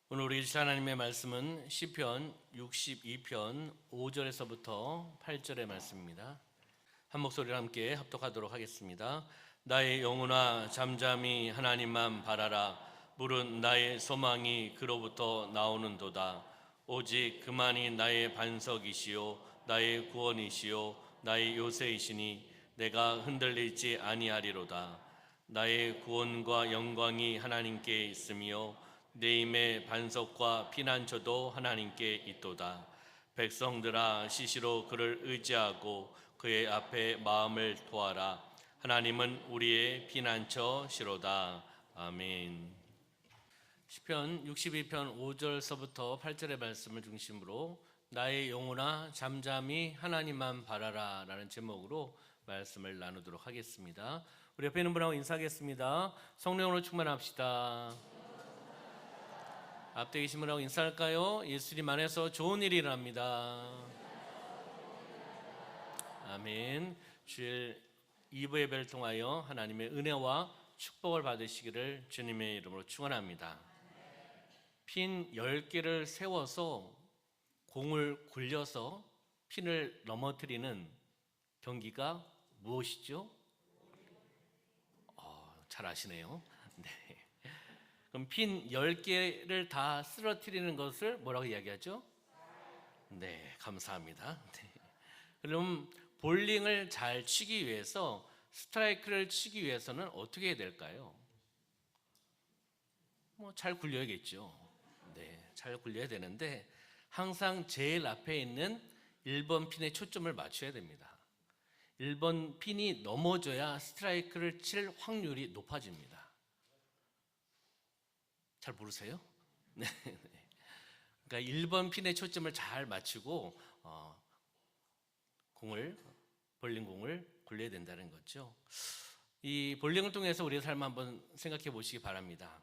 오늘 우리 주신 하나님의 말씀은 시편 62편 5절에서부터 8절의 말씀입니다. 한 목소리로 함께 합독하도록 하겠습니다. 나의 영혼아 잠잠히 하나님만 바라라. 물은 나의 소망이 그로부터 나오는도다. 오직 그만이 나의 반석이시요 나의 구원이시요 나의 요새이시니 내가 흔들리지 아니하리로다. 나의 구원과 영광이 하나님께 있으며 내 힘의 반석과 피난처도 하나님께 있도다. 백성들아 시시로 그를 의지하고 그의 앞에 마음을 토하라. 하나님은 우리의 피난처시로다. 아멘. 시편 62편 5절서부터 8절의 말씀을 중심으로 나의 영혼아 잠잠히 하나님만 바라라 라는 제목으로 말씀을 나누도록 하겠습니다. 우리 옆에 있는 분하고 인사하겠습니다. 성령으로 충만합시다. 앞에 계신 분하고 인사할까요? 예수님 안에서 좋은 일이 일어납니다. 아멘. 주일 2부 예배를 통하여 하나님의 은혜와 축복을 받으시기를 주님의 이름으로 축원합니다. 핀 10개를 세워서 공을 굴려서 핀을 넘어뜨리는 경기가 무엇이죠? 잘 아시네요. 네. 그럼 핀 10개를 다 쓰러뜨리는 것을 뭐라고 이야기하죠? 네, 감사합니다. 네. 그럼 볼링을 잘 치기 위해서, 스트라이크를 치기 위해서는 어떻게 해야 될까요? 잘 굴려야겠죠. 네, 잘 굴려야 되는데 항상 제일 앞에 있는 1번 핀에 초점을 맞춰야 됩니다. 1번 핀이 넘어져야 스트라이크를 칠 확률이 높아집니다. 잘 모르세요? 네. 그러니까 1번 핀에 초점을 잘 맞추고 볼링공을 굴려야 된다는 거죠. 이 볼링을 통해서 우리의 삶을 한번 생각해 보시기 바랍니다.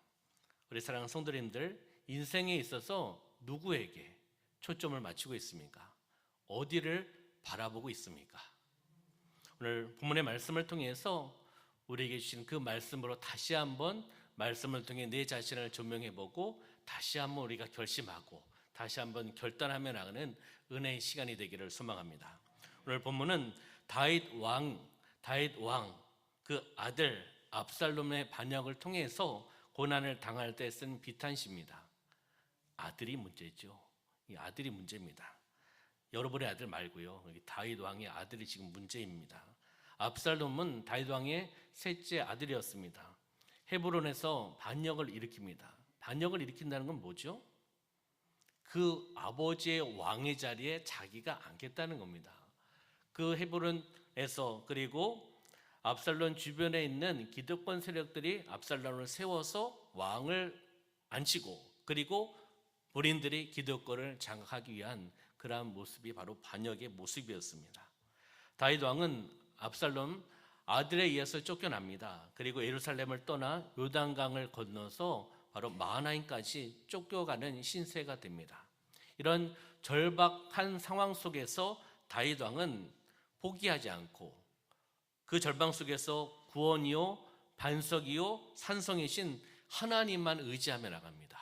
우리 사랑하는 성도님들, 인생에 있어서 누구에게 초점을 맞추고 있습니까? 어디를 바라보고 있습니까? 오늘 본문의 말씀을 통해서 우리에게 주신 그 말씀으로 다시 한번 말씀을 통해 내 자신을 조명해보고 다시 한번 우리가 결심하고 다시 한번 결단하며 나가는 은혜의 시간이 되기를 소망합니다. 오늘 본문은 다윗 왕 그 아들 압살롬의 반역을 통해서 고난을 당할 때 쓴 비탄시입니다. 아들이 문제죠. 이 아들이 문제입니다. 여러분의 아들 말고요. 다윗 왕의 아들이 지금 문제입니다. 압살롬은 다윗 왕의 셋째 아들이었습니다. 헤브론에서 반역을 일으킵니다. 반역을 일으킨다는 건 뭐죠? 그 아버지의 왕의 자리에 자기가 앉겠다는 겁니다. 그 헤브론에서 그리고 압살롬 주변에 있는 기득권 세력들이 압살롬을 세워서 왕을 앉히고 그리고 본인들이 기득권을 장악하기 위한 그러한 모습이 바로 반역의 모습이었습니다. 다윗 왕은 압살롬 아들에 의해서 쫓겨납니다. 그리고 예루살렘을 떠나 요단강을 건너서 바로 마하나임까지 쫓겨가는 신세가 됩니다. 이런 절박한 상황 속에서 다윗 왕은 포기하지 않고 그 절망 속에서 구원이요 반석이요 산성이신 하나님만 의지하며 나갑니다.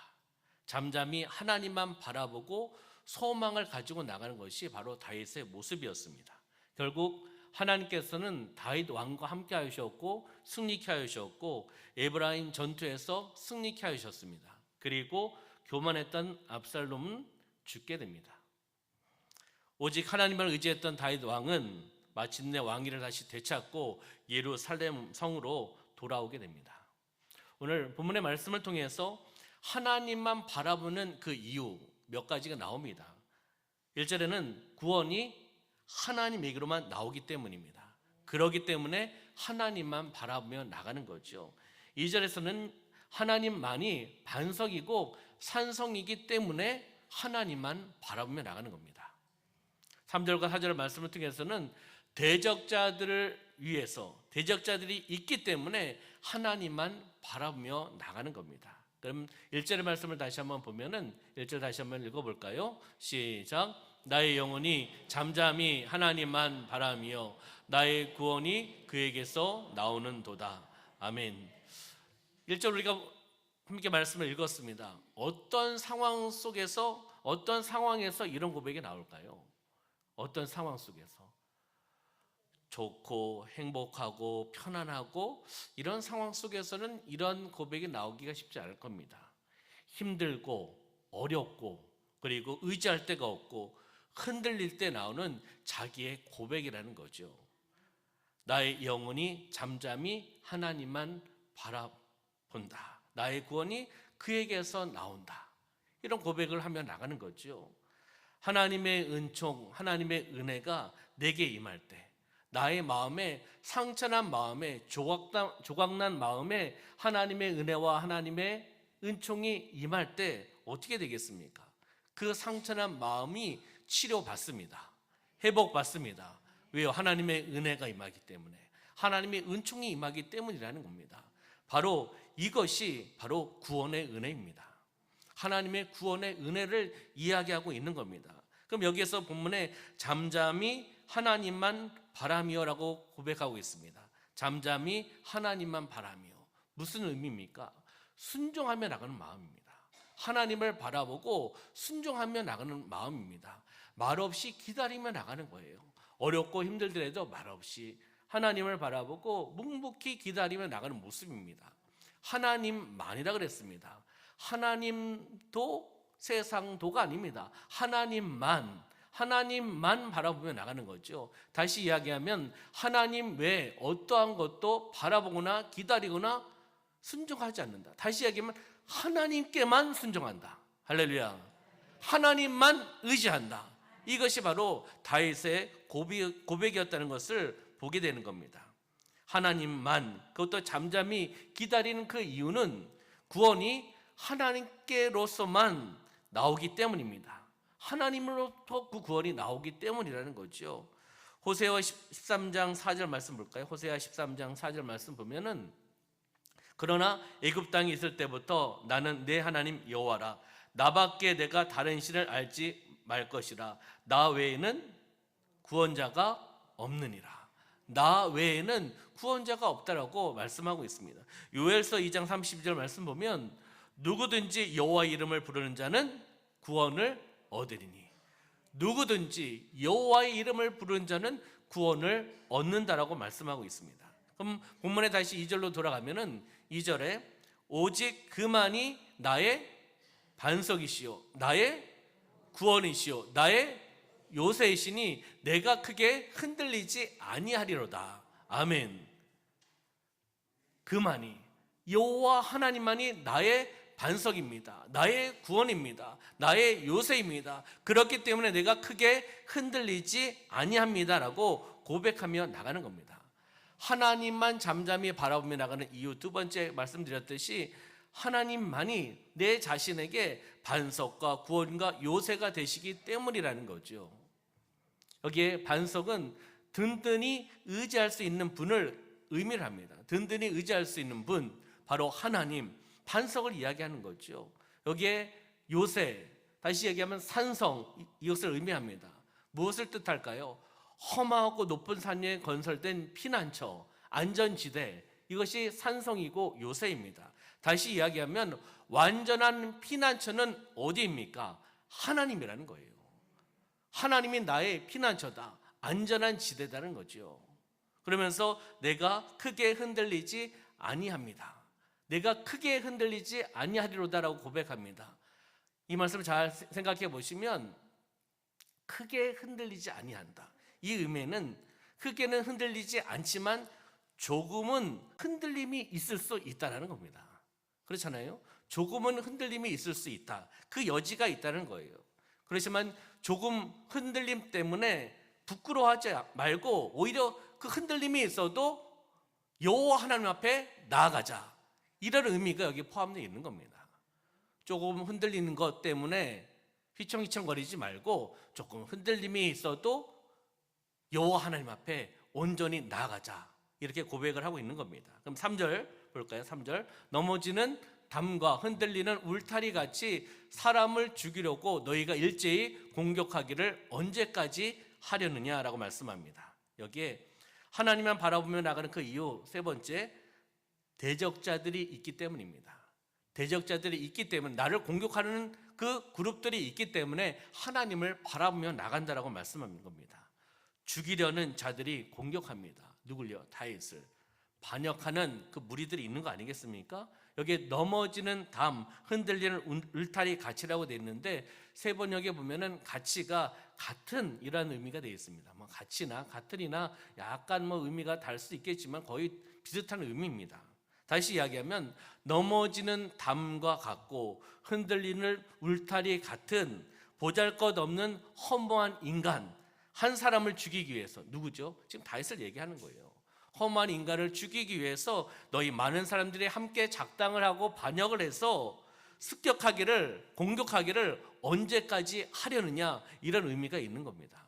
잠잠히 하나님만 바라보고 소망을 가지고 나가는 것이 바로 다윗의 모습이었습니다. 결국 하나님께서는 다윗 왕과 함께 하셨고 승리케 하셨고 에브라임 전투에서 승리케 하셨습니다. 그리고 교만했던 압살롬은 죽게 됩니다. 오직 하나님을 의지했던 다윗 왕은 마침내 왕위를 다시 되찾고 예루살렘 성으로 돌아오게 됩니다. 오늘 본문의 말씀을 통해서 하나님만 바라보는 그 이유 몇 가지가 나옵니다. 1절에는 구원이 하나님에게로만 나오기 때문입니다. 그러기 때문에 하나님만 바라보며 나가는 거죠. 2절에서는 하나님만이 반석이고 산성이기 때문에 하나님만 바라보며 나가는 겁니다. 3절과 4절 말씀을 통해서는 대적자들을 위해서 대적자들이 있기 때문에 하나님만 바라보며 나가는 겁니다. 그럼 1절의 말씀을 다시 한번 보면은 1절 다시 한번 읽어볼까요? 시작. 나의 영혼이 잠잠히 하나님만 바라며 나의 구원이 그에게서 나오는도다. 아멘. 1절 우리가 함께 말씀을 읽었습니다. 어떤 상황에서 이런 고백이 나올까요? 어떤 상황 속에서? 좋고 행복하고 편안하고 이런 상황 속에서는 이런 고백이 나오기가 쉽지 않을 겁니다. 힘들고 어렵고 그리고 의지할 데가 없고 흔들릴 때 나오는 자기의 고백이라는 거죠. 나의 영혼이 잠잠히 하나님만 바라본다. 나의 구원이 그에게서 나온다. 이런 고백을 하며 나가는 거죠. 하나님의 은총, 하나님의 은혜가 내게 임할 때, 나의 마음에 상처난 마음에 조각난 마음에 하나님의 은혜와 하나님의 은총이 임할 때 어떻게 되겠습니까? 그 상처난 마음이 치료받습니다. 회복받습니다. 왜요? 하나님의 은혜가 임하기 때문에, 하나님의 은총이 임하기 때문이라는 겁니다. 바로 이것이 바로 구원의 은혜입니다. 하나님의 구원의 은혜를 이야기하고 있는 겁니다. 그럼 여기에서 본문에 잠잠히 하나님만 바라며라고 고백하고 있습니다. 잠잠히 하나님만 바라며. 무슨 의미입니까? 순종하며 나가는 마음입니다. 하나님을 바라보고 순종하며 나가는 마음입니다. 말없이 기다리며 나가는 거예요. 어렵고 힘들더라도 말없이 하나님을 바라보고 묵묵히 기다리며 나가는 모습입니다. 하나님만이라 그랬습니다. 하나님도 세상도가 아닙니다. 하나님만 바라보며 나가는 거죠. 다시 이야기하면 하나님 외에 어떠한 것도 바라보거나 기다리거나 순종하지 않는다. 다시 이야기하면 하나님께만 순종한다. 할렐루야. 하나님만 의지한다. 이것이 바로 다윗의 고백이었다는 것을 보게 되는 겁니다. 하나님만, 그것도 잠잠히 기다리는 그 이유는 구원이 하나님께로서만 나오기 때문입니다. 하나님으로부터 그 구원이 나오기 때문이라는 거죠. 호세아 13장 4절 말씀 볼까요? 호세아 13장 4절 말씀 보면은 그러나 애굽 땅에 있을 때부터 나는 내 하나님 여호와라. 나밖에 내가 다른 신을 알지 말 것이라. 나 외에는 구원자가 없느니라. 나 외에는 구원자가 없다라고 말씀하고 있습니다. 요엘서 2장 32절 말씀 보면 누구든지 여호와 이름을 부르는 자는 구원을 얻으리니. 누구든지 여호와의 이름을 부르는 자는 구원을 얻는다라고 말씀하고 있습니다. 그럼 본문에 다시 2절로 돌아가면은 2절에 오직 그만이 나의 반석이시요 나의 구원이시요 나의 요새이시니 내가 크게 흔들리지 아니하리로다. 아멘. 그만이, 여호와 하나님만이 나의 반석입니다. 나의 구원입니다. 나의 요새입니다. 그렇기 때문에 내가 크게 흔들리지 아니합니다라고 고백하며 나가는 겁니다. 하나님만 잠잠히 바라보며 나가는 이유, 두 번째 말씀드렸듯이 하나님만이 내 자신에게 반석과 구원과 요새가 되시기 때문이라는 거죠. 여기에 반석은 든든히 의지할 수 있는 분을 의미를 합니다. 든든히 의지할 수 있는 분, 바로 하나님, 반석을 이야기하는 거죠. 여기에 요새, 다시 얘기하면 산성, 이것을 의미합니다. 무엇을 뜻할까요? 험하고 높은 산 위에 건설된 피난처, 안전지대, 이것이 산성이고 요새입니다. 다시 이야기하면 완전한 피난처는 어디입니까? 하나님이라는 거예요. 하나님이 나의 피난처다, 안전한 지대다는 거죠. 그러면서 내가 크게 흔들리지 아니합니다. 내가 크게 흔들리지 아니하리로다라고 고백합니다. 이 말씀을 잘 생각해 보시면 크게 흔들리지 아니한다, 이 의미는 크게는 흔들리지 않지만 조금은 흔들림이 있을 수 있다는 겁니다. 그렇잖아요. 조금은 흔들림이 있을 수 있다, 그 여지가 있다는 거예요. 그렇지만 조금 흔들림 때문에 부끄러워하지 말고 오히려 그 흔들림이 있어도 여호와 하나님 앞에 나아가자, 이런 의미가 여기 포함되어 있는 겁니다. 조금 흔들리는 것 때문에 휘청휘청거리지 말고 조금 흔들림이 있어도 여호와 하나님 앞에 온전히 나아가자, 이렇게 고백을 하고 있는 겁니다. 그럼 3절 볼까요? 3절, 넘어지는 담과 흔들리는 울타리 같이 사람을 죽이려고 너희가 일제히 공격하기를 언제까지 하려느냐라고 말씀합니다. 여기에 하나님만 바라보며 나가는 그 이유, 세 번째, 대적자들이 있기 때문입니다. 대적자들이 있기 때문에, 나를 공격하는 그 그룹들이 있기 때문에 하나님을 바라보며 나간다라고 말씀하는 겁니다. 죽이려는 자들이 공격합니다. 누굴요? 다윗을. 반역하는 그 무리들이 있는 거 아니겠습니까? 여기에 넘어지는 담, 흔들리는 울타리 가치라고 되어 있는데 세 번역에 보면은 가치가 같은 이라는 의미가 되어 있습니다. 뭐 같이나 같으리나 약간 뭐 의미가 다를 수 있겠지만 거의 비슷한 의미입니다. 다시 이야기하면 넘어지는 담과 같고 흔들리는 울타리 같은 보잘것없는 허무한 인간 한 사람을 죽이기 위해서, 누구죠? 지금 다윗을 얘기하는 거예요. 허무한 인간을 죽이기 위해서 너희 많은 사람들이 함께 작당을 하고 반역을 해서 습격하기를, 공격하기를 언제까지 하려느냐, 이런 의미가 있는 겁니다.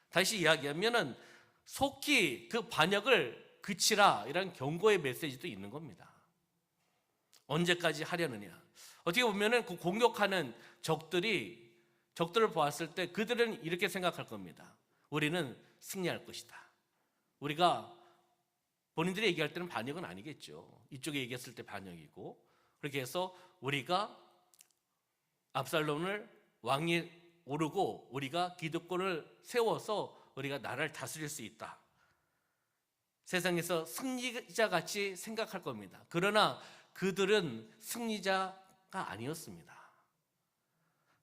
다시 이야기하면은 속히 그 반역을 그치라, 이런 경고의 메시지도 있는 겁니다. 언제까지 하려느냐. 어떻게 보면은 그 공격하는 적들을 보았을 때 그들은 이렇게 생각할 겁니다. 우리는 승리할 것이다. 우리가, 본인들이 얘기할 때는 반역은 아니겠죠. 이쪽에 얘기했을 때 반역이고, 그렇게 해서 우리가 압살롬을 왕이 오르고 우리가 기득권을 세워서 우리가 나라를 다스릴 수 있다. 세상에서 승리자같이 생각할 겁니다. 그러나 그들은 승리자가 아니었습니다.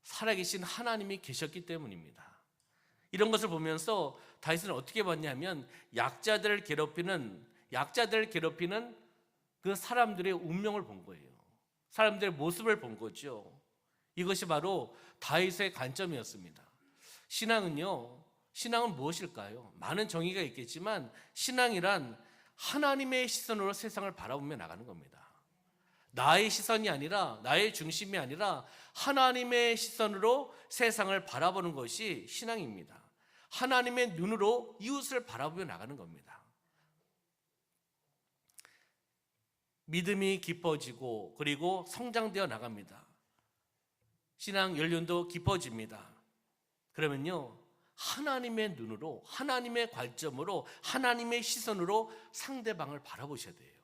살아계신 하나님이 계셨기 때문입니다. 이런 것을 보면서 다윗은 어떻게 봤냐면 약자들을 괴롭히는 그 사람들의 운명을 본 거예요. 사람들의 모습을 본 거죠. 이것이 바로 다윗의 관점이었습니다. 신앙은 무엇일까요? 많은 정의가 있겠지만 신앙이란 하나님의 시선으로 세상을 바라보며 나가는 겁니다. 나의 시선이 아니라, 나의 중심이 아니라 하나님의 시선으로 세상을 바라보는 것이 신앙입니다. 하나님의 눈으로 이웃을 바라보며 나가는 겁니다. 믿음이 깊어지고 그리고 성장되어 나갑니다. 신앙 연륜도 깊어집니다. 그러면요, 하나님의 눈으로, 하나님의 관점으로, 하나님의 시선으로 상대방을 바라보셔야 돼요.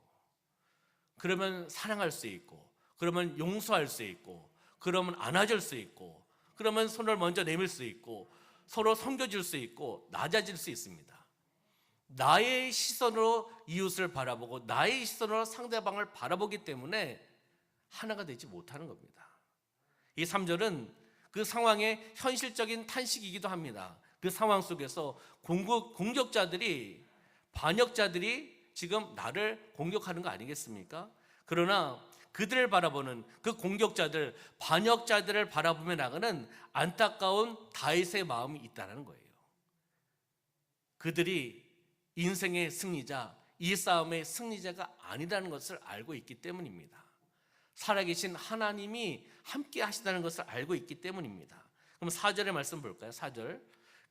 그러면 사랑할 수 있고, 그러면 용서할 수 있고, 그러면 안아줄 수 있고, 그러면 손을 먼저 내밀 수 있고, 서로 섬겨줄 수 있고, 낮아질 수 있습니다. 나의 시선으로 이웃을 바라보고 나의 시선으로 상대방을 바라보기 때문에 하나가 되지 못하는 겁니다. 이 3절은 그 상황의 현실적인 탄식이기도 합니다. 그 상황 속에서 공격자들이, 반역자들이 지금 나를 공격하는 거 아니겠습니까? 그러나 그들을 바라보는, 그 공격자들, 반역자들을 바라보며 나가는 안타까운 다윗의 마음이 있다는 거예요. 그들이 인생의 승리자, 이 싸움의 승리자가 아니라는 것을 알고 있기 때문입니다. 살아계신 하나님이 함께 하시다는 것을 알고 있기 때문입니다. 그럼 4절의 말씀 볼까요? 4절.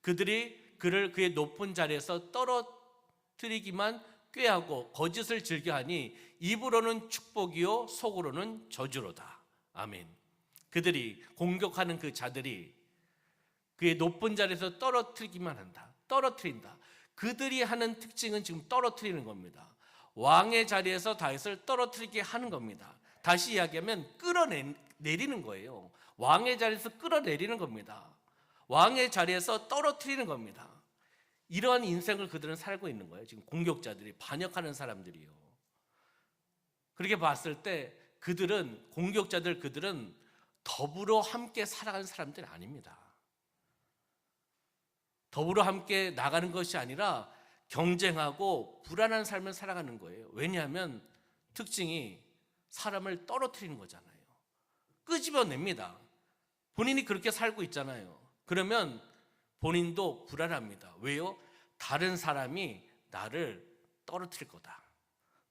그들이 그를 그의 높은 자리에서 떨어뜨리기만 꾀하고 거짓을 즐겨하니 입으로는 축복이요 속으로는 저주로다. 아멘. 그들이 공격하는 그 자들이 그의 높은 자리에서 떨어뜨리기만 한다. 떨어뜨린다. 그들이 하는 특징은 지금 떨어뜨리는 겁니다. 왕의 자리에서 다윗을 떨어뜨리게 하는 겁니다. 다시 이야기하면 끌어내리는 거예요. 왕의 자리에서 끌어내리는 겁니다. 왕의 자리에서 떨어뜨리는 겁니다. 이러한 인생을 그들은 살고 있는 거예요. 지금 공격자들이, 반역하는 사람들이요. 그렇게 봤을 때 그들은, 공격자들, 그들은 더불어 함께 살아가는 사람들이 아닙니다. 더불어 함께 나가는 것이 아니라 경쟁하고 불안한 삶을 살아가는 거예요. 왜냐하면 특징이 사람을 떨어뜨리는 거잖아요. 끄집어냅니다. 본인이 그렇게 살고 있잖아요. 그러면 본인도 불안합니다. 왜요? 다른 사람이 나를 떨어뜨릴 거다.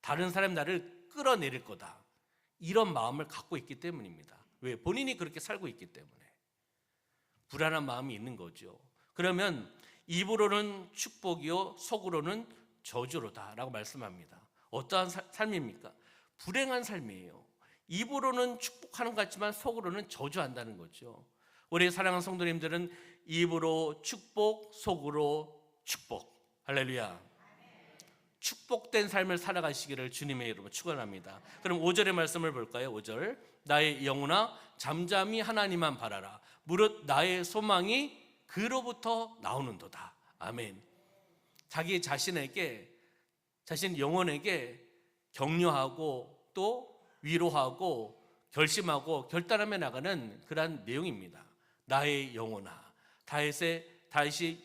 다른 사람이 나를 끌어내릴 거다. 이런 마음을 갖고 있기 때문입니다. 왜? 본인이 그렇게 살고 있기 때문에 불안한 마음이 있는 거죠. 그러면 입으로는 축복이요 속으로는 저주로다 라고 말씀합니다. 어떠한 삶입니까? 불행한 삶이에요. 입으로는 축복하는 것 같지만 속으로는 저주한다는 거죠. 우리 사랑하는 성도님들은 입으로 축복, 속으로 축복. 할렐루야. 축복된 삶을 살아가시기를 주님의 이름으로 축원합니다. 그럼 5절의 말씀을 볼까요? 5절. 나의 영혼아 잠잠히 하나님만 바라라. 무릇 나의 소망이 그로부터 나오는도다. 아멘. 자기 자신에게, 자신 영혼에게 격려하고 또 위로하고 결심하고 결단하며 나가는 그러한 내용입니다. 나의 영혼아.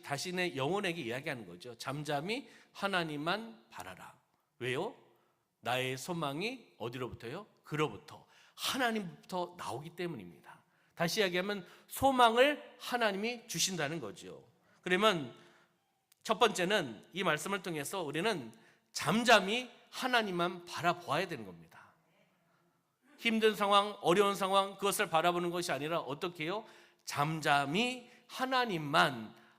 자신의 영혼에게 이야기하는 거죠. 잠잠히 하나님만 바라라. 왜요? 나의 소망이 어디로부터요? 그로부터, 하나님부터 나오기 때문입니다. 다시 이야기하면 소망을 하나님이 주신다는 거죠. 그러면 첫 번째는 이 말씀을 통해서 우리는 잠잠히 하나님만 바라보아야 되는 겁니다. 힘든 상황, 어려운 상황, 그것을 바라보는 것이 아니라 어떻게 해요? 잠잠히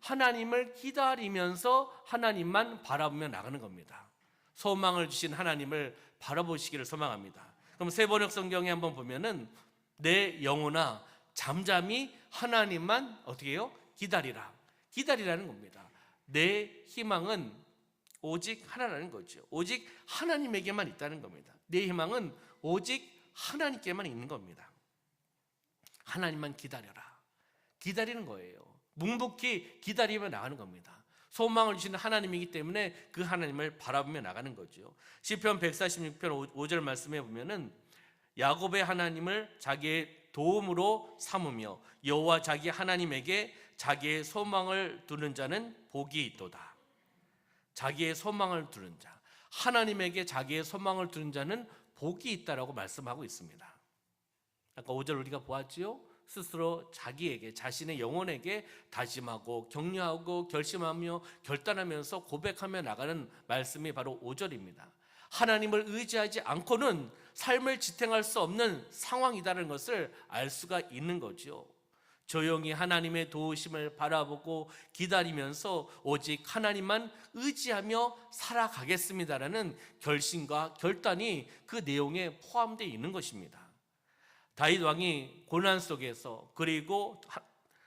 하나님을 기다리면서 하나님만 바라보며 나가는 겁니다. 소망을 주신 하나님을 바라보시기를 소망합니다. 그럼 세번역 성경에 한번 보면은 내 영혼아 잠잠히 하나님만 어떻게 해요? 기다리라는 겁니다. 내 희망은 오직 하나라는 거죠. 오직 하나님에게만 있다는 겁니다. 내 희망은 오직 하나님께만 있는 겁니다. 하나님만 기다리는 거예요. 묵묵히 기다리며 나가는 겁니다. 소망을 주시는 하나님이기 때문에 그 하나님을 바라보며 나가는 거죠. 시편 146편 5절 말씀에 보면은 야곱의 하나님을 자기의 도움으로 삼으며 여호와 자기 하나님에게 자기의 소망을 두는 자는 복이 있도다. 자기의 소망을 두는 자, 하나님에게 자기의 소망을 두는 자는 복이 있다라고 말씀하고 있습니다. 아까 5절 우리가 보았지요. 스스로 자기에게, 자신의 영혼에게 다짐하고 격려하고 결심하며 결단하면서 고백하며 나가는 말씀이 바로 5절입니다. 하나님을 의지하지 않고는 삶을 지탱할 수 없는 상황이라는 것을 알 수가 있는 거죠. 조용히 하나님의 도우심을 바라보고 기다리면서 오직 하나님만 의지하며 살아가겠습니다라는 결심과 결단이 그 내용에 포함되어 있는 것입니다. 다윗 왕이 고난 속에서 그리고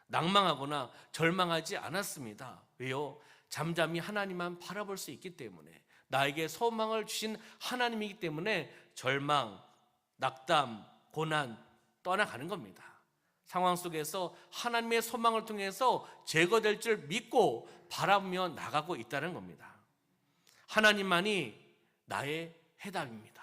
낭망하거나 절망하지 않았습니다. 왜요? 잠잠히 하나님만 바라볼 수 있기 때문에, 나에게 소망을 주신 하나님이기 때문에 절망, 낙담, 고난 떠나가는 겁니다. 상황 속에서 하나님의 소망을 통해서 제거될 줄 믿고 바라보며 나가고 있다는 겁니다. 하나님만이 나의 해답입니다.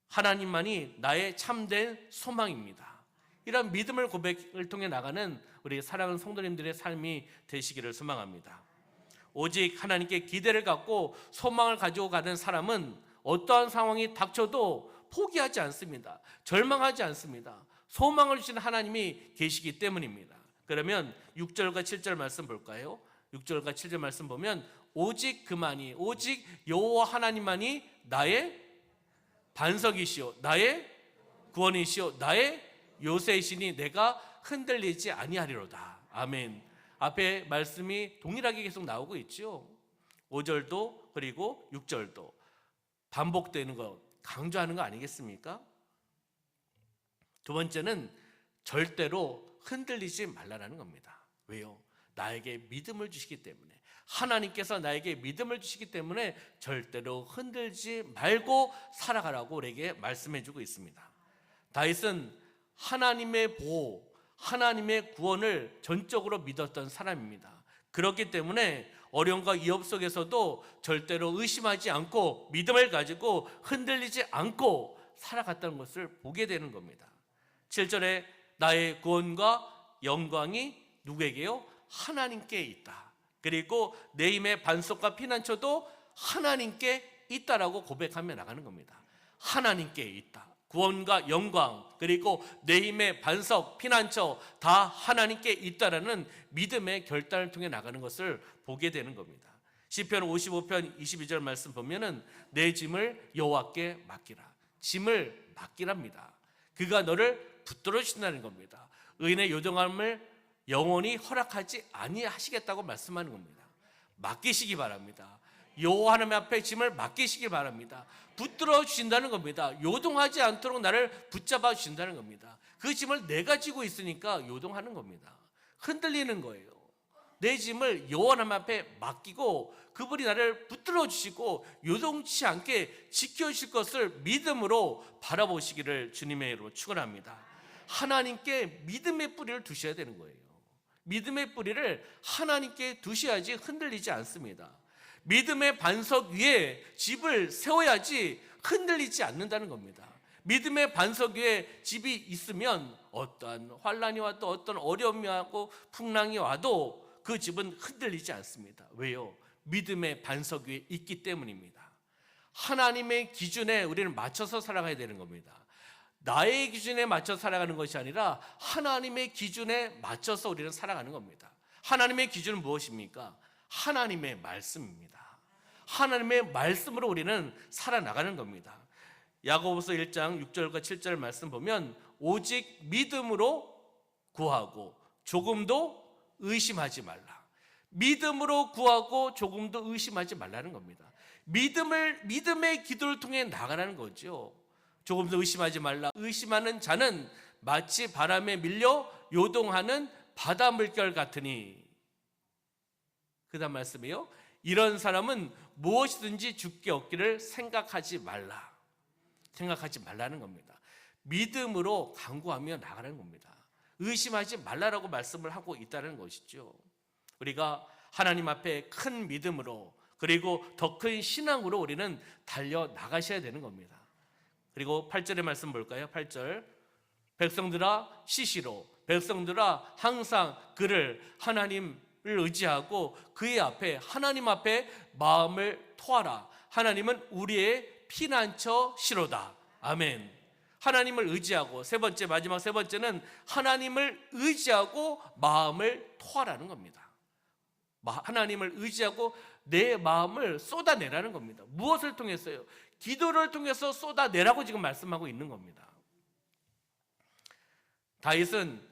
하나님만이 나의 참된 소망입니다. 이런 믿음을 고백을 통해 나가는 우리 사랑하는 성도님들의 삶이 되시기를 소망합니다. 오직 하나님께 기대를 갖고 소망을 가지고 가는 사람은 어떠한 상황이 닥쳐도 포기하지 않습니다. 절망하지 않습니다. 소망을 주신 하나님이 계시기 때문입니다. 그러면 6절과 7절 말씀 볼까요? 6절과 7절 말씀 보면 오직 그만이, 오직 여호와 하나님만이 나의 반석이시오, 나의 구원이시오, 나의 요새이시니 내가 흔들리지 아니하리로다. 아멘. 앞에 말씀이 동일하게 계속 나오고 있죠. 5절도 그리고 6절도 반복되는 것, 강조하는 거 아니겠습니까? 두 번째는 절대로 흔들리지 말라는 겁니다. 왜요? 나에게 믿음을 주시기 때문에, 하나님께서 나에게 믿음을 주시기 때문에 절대로 흔들지 말고 살아가라고 우리에게 말씀해주고 있습니다. 다윗은 하나님의 보호, 하나님의 구원을 전적으로 믿었던 사람입니다. 그렇기 때문에 어려움과 위협 속에서도 절대로 의심하지 않고 믿음을 가지고 흔들리지 않고 살아갔다는 것을 보게 되는 겁니다. 7절에 나의 구원과 영광이 누구에게요? 하나님께 있다. 그리고 내 힘의 반석과 피난처도 하나님께 있다라고 고백하며 나가는 겁니다. 하나님께 있다. 구원과 영광, 그리고 내 힘의 반석, 피난처 다 하나님께 있다라는 믿음의 결단을 통해 나가는 것을 보게 되는 겁니다. 시편 55편 22절 말씀 보면은 내 짐을 여호와께 맡기라. 짐을 맡기랍니다. 그가 너를 붙들어 주신다는 겁니다. 의인의 요동함을 영원히 허락하지 아니하시겠다고 말씀하는 겁니다. 맡기시기 바랍니다. 여호와 하나님 앞에 짐을 맡기시기 바랍니다. 붙들어 주신다는 겁니다. 요동하지 않도록 나를 붙잡아 주신다는 겁니다. 그 짐을 내가 지고 있으니까 요동하는 겁니다. 흔들리는 거예요. 내 짐을 여호와 하나님 앞에 맡기고 그분이 나를 붙들어 주시고 요동치 않게 지켜주실 것을 믿음으로 바라보시기를 주님의 이름으로 축원합니다. 하나님께 믿음의 뿌리를 두셔야 되는 거예요. 믿음의 뿌리를 하나님께 두셔야지 흔들리지 않습니다. 믿음의 반석 위에 집을 세워야지 흔들리지 않는다는 겁니다. 믿음의 반석 위에 집이 있으면 어떠한 환란이 와도 어떤 어려움이 와도 풍랑이 와도 그 집은 흔들리지 않습니다. 왜요? 믿음의 반석 위에 있기 때문입니다. 하나님의 기준에 우리는 맞춰서 살아가야 되는 겁니다. 나의 기준에 맞춰 살아가는 것이 아니라 하나님의 기준에 맞춰서 우리는 살아가는 겁니다. 하나님의 기준은 무엇입니까? 하나님의 말씀입니다. 하나님의 말씀으로 우리는 살아나가는 겁니다. 야고보서 1장 6절과 7절 말씀 보면 오직 믿음으로 구하고 조금도 의심하지 말라. 믿음으로 구하고 조금도 의심하지 말라는 겁니다. 믿음의 기도를 통해 나가라는 거죠. 조금도 의심하지 말라. 의심하는 자는 마치 바람에 밀려 요동하는 바다 물결 같으니. 그 다음 말씀이요, 이런 사람은 무엇이든지 죽게 얻기를 생각하지 말라는 겁니다. 믿음으로 간구하며 나가는 겁니다. 의심하지 말라라고 말씀을 하고 있다는 것이죠. 우리가 하나님 앞에 큰 믿음으로 그리고 더 큰 신앙으로 우리는 달려나가셔야 되는 겁니다. 그리고 8절의 말씀 볼까요? 8절, 백성들아 시시로, 백성들아 항상 그를 하나님을 의지하고 그의 앞에, 하나님 앞에 마음을 토하라. 하나님은 우리의 피난처 시로다. 아멘. 하나님을 의지하고, 세 번째, 마지막 세 번째는 하나님을 의지하고 마음을 토하라는 겁니다. 하나님을 의지하고 내 마음을 쏟아내라는 겁니다. 무엇을 통해서요? 기도를 통해서 쏟아내라고 지금 말씀하고 있는 겁니다. 다윗은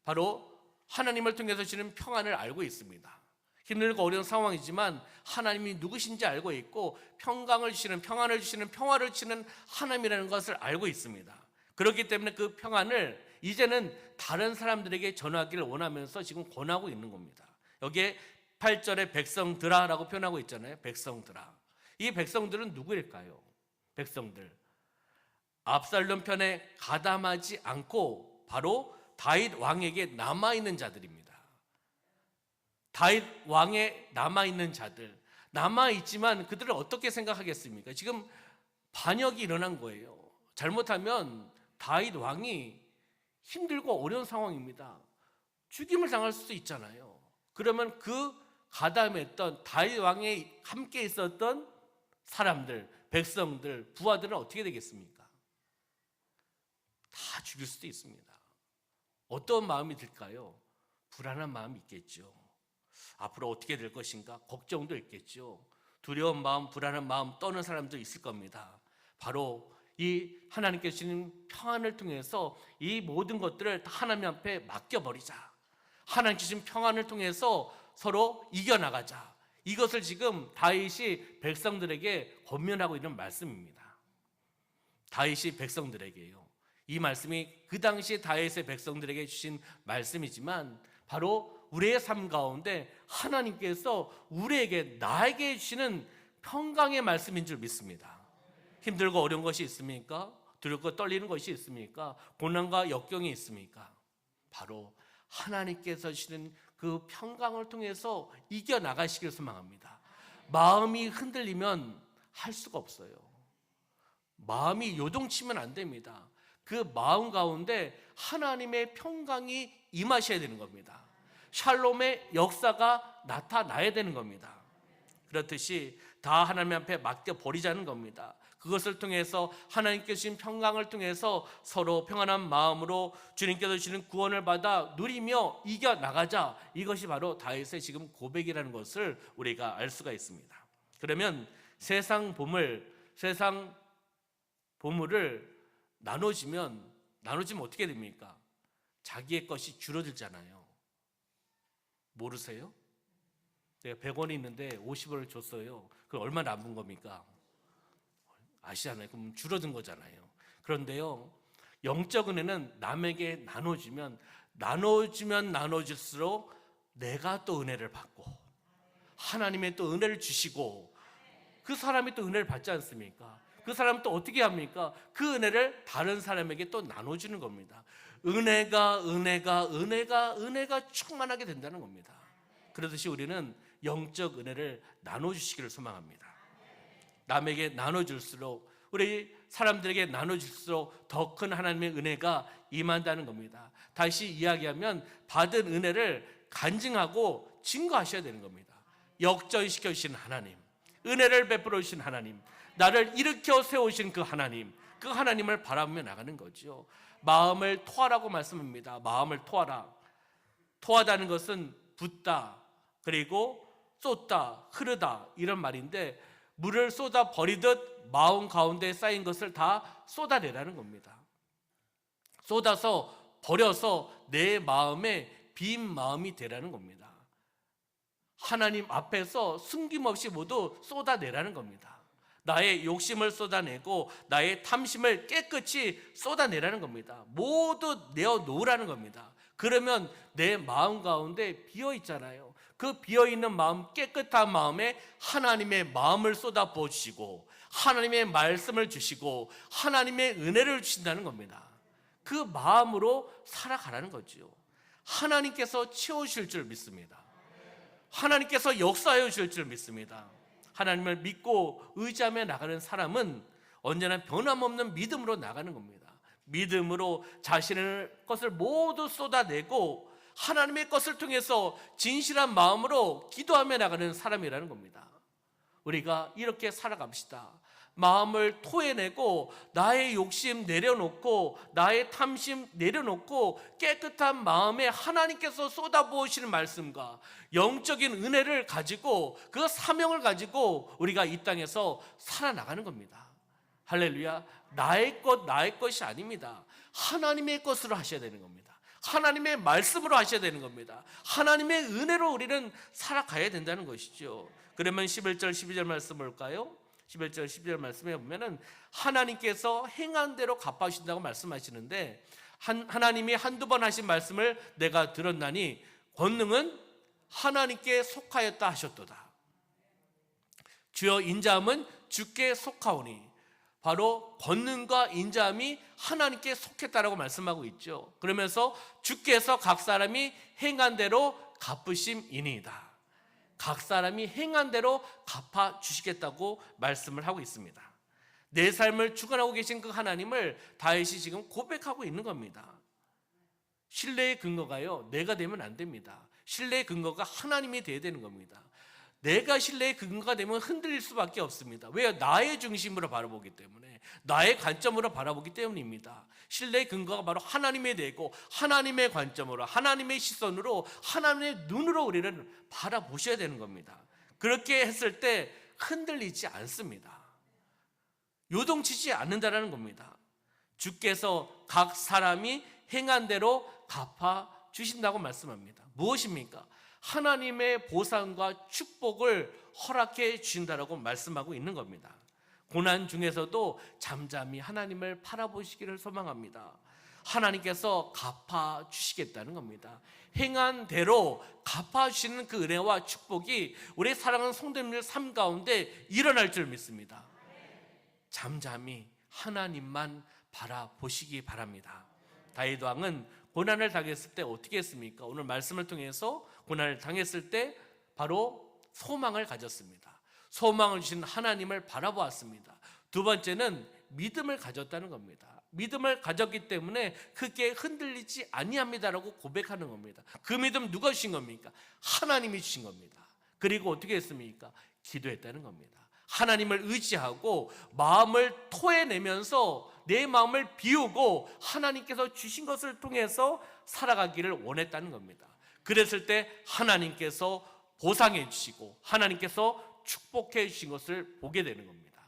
바로 하나님을 통해서 주시는 평안을 알고 있습니다. 힘들고 어려운 상황이지만 하나님이 누구신지 알고 있고 평강을 주시는, 평안을 주시는, 평화를 주시는 하나님이라는 것을 알고 있습니다. 그렇기 때문에 그 평안을 이제는 다른 사람들에게 전하기를 원하면서 지금 권하고 있는 겁니다. 여기에 8절에 백성들아라고 표현하고 있잖아요. 백성들아. 이 백성들은 누구일까요? 백성들, 압살롬 편에 가담하지 않고 바로 다윗 왕에게 남아있는 자들입니다. 다윗 왕에 남아있는 자들, 남아있지만 그들을 어떻게 생각하겠습니까? 지금 반역이 일어난 거예요. 잘못하면 다윗 왕이 힘들고 어려운 상황입니다. 죽임을 당할 수도 있잖아요. 그러면 그 가담했던 다윗 왕에 함께 있었던 사람들, 백성들, 부하들은 어떻게 되겠습니까? 다 죽일 수도 있습니다. 어떤 마음이 들까요? 불안한 마음이 있겠죠. 앞으로 어떻게 될 것인가? 걱정도 있겠죠. 두려운 마음, 불안한 마음 떠는 사람도 있을 겁니다. 바로 이 하나님께서 주시는 평안을 통해서 이 모든 것들을 다 하나님 앞에 맡겨버리자. 하나님께서 주신 평안을 통해서 서로 이겨나가자. 이것을 지금 다윗이 백성들에게 권면하고 있는 말씀입니다. 다윗이 백성들에게요. 이 말씀이 그 당시 다윗의 백성들에게 주신 말씀이지만 바로 우리의 삶 가운데 하나님께서 우리에게, 나에게 주시는 평강의 말씀인 줄 믿습니다. 힘들고 어려운 것이 있습니까? 두렵고 떨리는 것이 있습니까? 고난과 역경이 있습니까? 바로 하나님께서 주시는 그 평강을 통해서 이겨나가시길 소망합니다. 마음이 흔들리면 할 수가 없어요. 마음이 요동치면 안 됩니다. 그 마음 가운데 하나님의 평강이 임하셔야 되는 겁니다. 샬롬의 역사가 나타나야 되는 겁니다. 그렇듯이 다 하나님 앞에 맡겨버리자는 겁니다. 그것을 통해서 하나님께서 주신 평강을 통해서 서로 평안한 마음으로 주님께서 주시는 구원을 받아 누리며 이겨나가자. 이것이 바로 다윗의 지금 고백이라는 것을 우리가 알 수가 있습니다. 그러면 세상 보물을 나눠지면 어떻게 됩니까? 자기의 것이 줄어들잖아요. 모르세요? 내가 100원이 있는데 50원을 줬어요. 그럼 얼마 남은 겁니까? 아시잖아요. 그럼 줄어든 거잖아요. 그런데요, 영적 은혜는 남에게 나눠주면 나눠질수록 내가 또 은혜를 받고 하나님의 또 은혜를 주시고 그 사람이 또 은혜를 받지 않습니까? 그 사람은 또 어떻게 합니까? 그 은혜를 다른 사람에게 또 나눠주는 겁니다. 은혜가 충만하게 된다는 겁니다. 그러듯이 우리는 영적 은혜를 나눠주시기를 소망합니다. 남에게 나눠줄수록, 우리 사람들에게 나눠줄수록 더 큰 하나님의 은혜가 임한다는 겁니다. 다시 이야기하면 받은 은혜를 간증하고 증거하셔야 되는 겁니다. 역전시켜 주신 하나님, 은혜를 베풀어 주신 하나님, 나를 일으켜 세우신 그 하나님을 바라보며 나가는 거죠. 마음을 토하라고 말씀합니다. 마음을 토하라. 토하다는 것은 붓다, 그리고 쏟다, 흐르다 이런 말인데, 물을 쏟아 버리듯 마음 가운데 쌓인 것을 다 쏟아내라는 겁니다. 쏟아서 버려서 내 마음에 빈 마음이 되라는 겁니다. 하나님 앞에서 숨김없이 모두 쏟아내라는 겁니다. 나의 욕심을 쏟아내고 나의 탐심을 깨끗이 쏟아내라는 겁니다. 모두 내어놓으라는 겁니다. 그러면 내 마음 가운데 비어있잖아요. 그 비어있는 마음, 깨끗한 마음에 하나님의 마음을 쏟아 부어주시고 하나님의 말씀을 주시고 하나님의 은혜를 주신다는 겁니다. 그 마음으로 살아가라는 거죠. 하나님께서 채우실 줄 믿습니다. 하나님께서 역사해 주실 줄 믿습니다. 하나님을 믿고 의지하며 나가는 사람은 언제나 변함없는 믿음으로 나가는 겁니다. 믿음으로 자신의 것을 모두 쏟아내고 하나님의 것을 통해서 진실한 마음으로 기도하며 나가는 사람이라는 겁니다. 우리가 이렇게 살아갑시다. 마음을 토해내고 나의 욕심 내려놓고 나의 탐심 내려놓고 깨끗한 마음에 하나님께서 쏟아부으시는 말씀과 영적인 은혜를 가지고 그 사명을 가지고 우리가 이 땅에서 살아나가는 겁니다. 할렐루야. 나의 것이 아닙니다. 하나님의 것으로 하셔야 되는 겁니다. 하나님의 말씀으로 하셔야 되는 겁니다. 하나님의 은혜로 우리는 살아가야 된다는 것이죠. 그러면 11절 12절 말씀 볼까요? 11절 12절 말씀에 보면은 하나님께서 행한 대로 갚아주신다고 말씀하시는데, 하나님이 한두 번 하신 말씀을 내가 들었나니 권능은 하나님께 속하였다 하셨도다. 주여 인자함은 주께 속하오니, 바로 권능과 인자함이 하나님께 속했다라고 말씀하고 있죠. 그러면서 주께서 각 사람이 행한 대로 갚으심이니이다. 각 사람이 행한 대로 갚아주시겠다고 말씀을 하고 있습니다. 내 삶을 주관하고 계신 그 하나님을 다윗이 지금 고백하고 있는 겁니다. 신뢰의 근거가요, 내가 되면 안 됩니다. 신뢰의 근거가 하나님이 되어야 되는 겁니다. 내가 신뢰의 근거가 되면 흔들릴 수밖에 없습니다. 왜요? 나의 중심으로 바라보기 때문에, 나의 관점으로 바라보기 때문입니다. 신뢰의 근거가 바로 하나님이 되고 하나님의 관점으로, 하나님의 시선으로, 하나님의 눈으로 우리를 바라보셔야 되는 겁니다. 그렇게 했을 때 흔들리지 않습니다. 요동치지 않는다는 겁니다. 주께서 각 사람이 행한 대로 갚아주신다고 말씀합니다. 무엇입니까? 하나님의 보상과 축복을 허락해 주신다라고 말씀하고 있는 겁니다. 고난 중에서도 잠잠히 하나님을 바라보시기를 소망합니다. 하나님께서 갚아주시겠다는 겁니다. 행한 대로 갚아주시는 그 은혜와 축복이 우리 사랑하는 성도님들 삶 가운데 일어날 줄 믿습니다. 잠잠히 하나님만 바라보시기 바랍니다. 다윗 왕은 고난을 당했을 때 어떻게 했습니까? 오늘 말씀을 통해서 고난을 당했을 때 바로 소망을 가졌습니다. 소망을 주신 하나님을 바라보았습니다. 두 번째는 믿음을 가졌다는 겁니다. 믿음을 가졌기 때문에 크게 흔들리지 아니합니다라고 고백하는 겁니다. 그 믿음 누가 주신 겁니까? 하나님이 주신 겁니다. 그리고 어떻게 했습니까? 기도했다는 겁니다. 하나님을 의지하고 마음을 토해내면서 내 마음을 비우고 하나님께서 주신 것을 통해서 살아가기를 원했다는 겁니다. 그랬을 때 하나님께서 보상해 주시고 하나님께서 축복해 주신 것을 보게 되는 겁니다.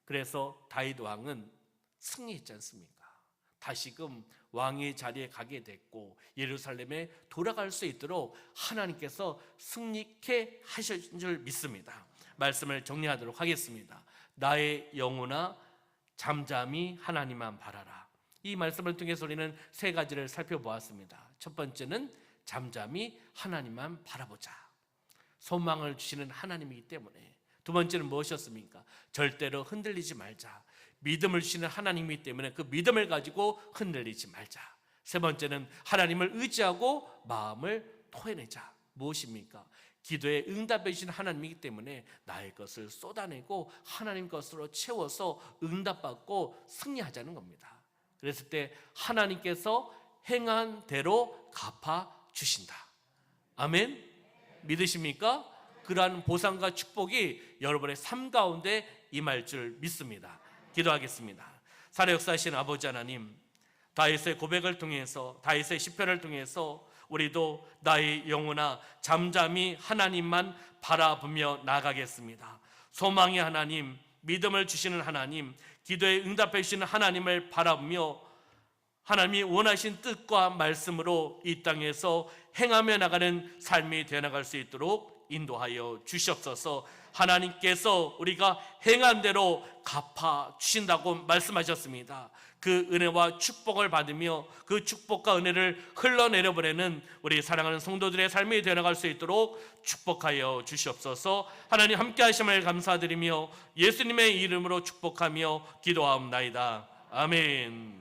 그래서 다윗 왕은 승리했지 않습니까? 다시금 왕의 자리에 가게 됐고 예루살렘에 돌아갈 수 있도록 하나님께서 승리케 하신 줄 믿습니다. 말씀을 정리하도록 하겠습니다. 나의 영혼아 잠잠히 하나님만 바라라. 이 말씀을 통해서 우리는 세 가지를 살펴보았습니다. 첫 번째는 잠잠히 하나님만 바라보자. 소망을 주시는 하나님이기 때문에. 두 번째는 무엇이었습니까? 절대로 흔들리지 말자. 믿음을 주시는 하나님이기 때문에 그 믿음을 가지고 흔들리지 말자. 세 번째는 하나님을 의지하고 마음을 토해내자. 무엇입니까? 기도에 응답해 주신 하나님이기 때문에 나의 것을 쏟아내고 하나님 것으로 채워서 응답받고 승리하자는 겁니다. 그랬을 때 하나님께서 행한 대로 갚아주신다. 아멘? 믿으십니까? 그러한 보상과 축복이 여러분의 삶 가운데 임할 줄 믿습니다. 기도하겠습니다. 살아 역사하신 아버지 하나님, 다윗의 고백을 통해서, 다윗의 시편을 통해서 우리도 나의 영혼아 잠잠히 하나님만 바라보며 나가겠습니다. 소망의 하나님, 믿음을 주시는 하나님, 기도에 응답해 주시는 하나님을 바라보며 하나님이 원하신 뜻과 말씀으로 이 땅에서 행하며 나가는 삶이 되어나갈 수 있도록 인도하여 주시옵소서. 하나님께서 우리가 행한 대로 갚아주신다고 말씀하셨습니다. 그 은혜와 축복을 받으며 그 축복과 은혜를 흘러내려보내는 우리 사랑하는 성도들의 삶이 되어나갈 수 있도록 축복하여 주시옵소서. 하나님 함께 하심을 감사드리며 예수님의 이름으로 축복하며 기도하옵나이다. 아멘.